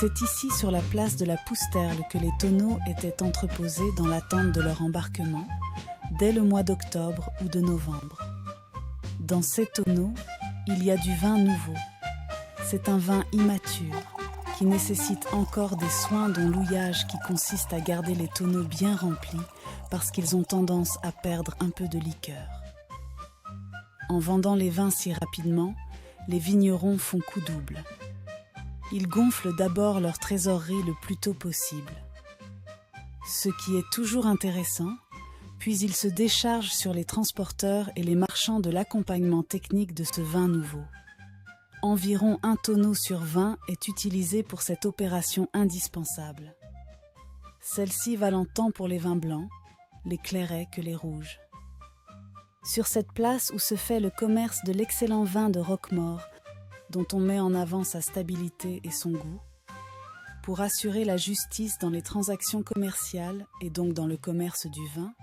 C'est ici, sur la place de la Pousterle, que les tonneaux étaient entreposés dans l'attente de leur embarquement, dès le mois d'octobre ou de novembre. Dans ces tonneaux, il y a du vin nouveau. C'est un vin immature, qui nécessite encore des soins dont l'ouillage qui consiste à garder les tonneaux bien remplis parce qu'ils ont tendance à perdre un peu de liqueur. En vendant les vins si rapidement, les vignerons font coup double. Ils gonflent d'abord leur trésorerie le plus tôt possible. Ce qui est toujours intéressant, puis ils se déchargent sur les transporteurs et les marchands de l'accompagnement technique de ce vin nouveau. Environ 1 tonneau sur 20 est utilisé pour cette opération indispensable. Celle-ci valant tant pour les vins blancs, les clairets que les rouges. Sur cette place où se fait le commerce de l'excellent vin de Roquemaure, dont on met en avant sa stabilité et son goût, pour assurer la justice dans les transactions commerciales et donc dans le commerce du vin,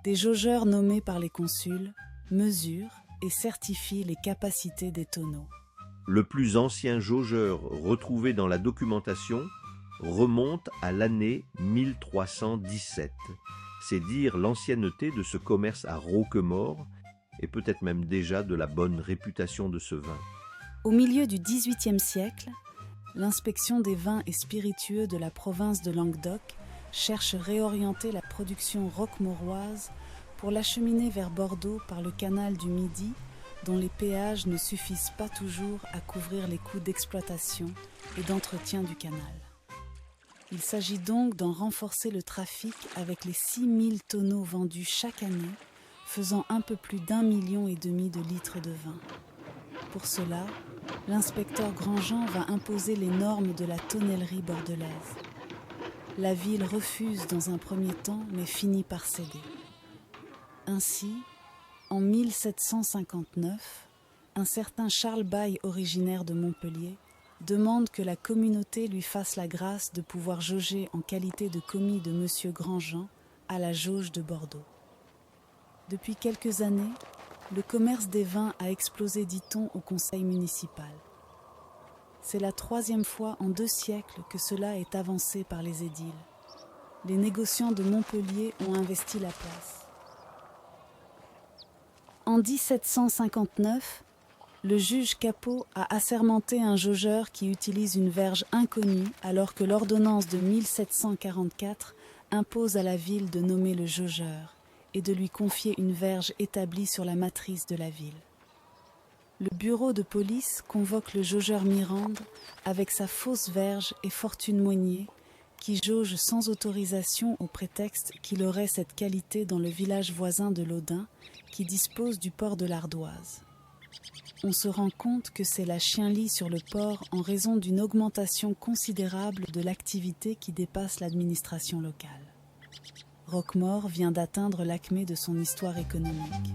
des jaugeurs nommés par les consuls mesurent et certifient les capacités des tonneaux. Le plus ancien jaugeur retrouvé dans la documentation remonte à l'année 1317. C'est dire l'ancienneté de ce commerce à Roquemaure et peut-être même déjà de la bonne réputation de ce vin. Au milieu du XVIIIe siècle, l'inspection des vins et spiritueux de la province de Languedoc cherche à réorienter la production roquemauroise pour l'acheminer vers Bordeaux par le canal du Midi, dont les péages ne suffisent pas toujours à couvrir les coûts d'exploitation et d'entretien du canal. Il s'agit donc d'en renforcer le trafic avec les 6000 tonneaux vendus chaque année, faisant un peu plus d'1,5 million de litres de vin. Pour cela, l'inspecteur Grandjean va imposer les normes de la tonnellerie bordelaise. La ville refuse dans un premier temps, mais finit par céder. Ainsi, en 1759, un certain Charles Baille, originaire de Montpellier, demande que la communauté lui fasse la grâce de pouvoir jauger en qualité de commis de Monsieur Grandjean à la jauge de Bordeaux. Depuis quelques années, le commerce des vins a explosé, dit-on, au conseil municipal. C'est la 3e fois en 2 siècles que cela est avancé par les édiles. Les négociants de Montpellier ont investi la place. En 1759, le juge Capot a assermenté un jaugeur qui utilise une verge inconnue alors que l'ordonnance de 1744 impose à la ville de nommer le jaugeur et de lui confier une verge établie sur la matrice de la ville. Le bureau de police convoque le jaugeur Mirande avec sa fausse verge et Fortune Monnier qui jauge sans autorisation au prétexte qu'il aurait cette qualité dans le village voisin de Laudun qui dispose du port de l'Ardoise. On se rend compte que c'est la chienlit sur le port en raison d'une augmentation considérable de l'activité qui dépasse l'administration locale. Roquemaure vient d'atteindre l'acmé de son histoire économique.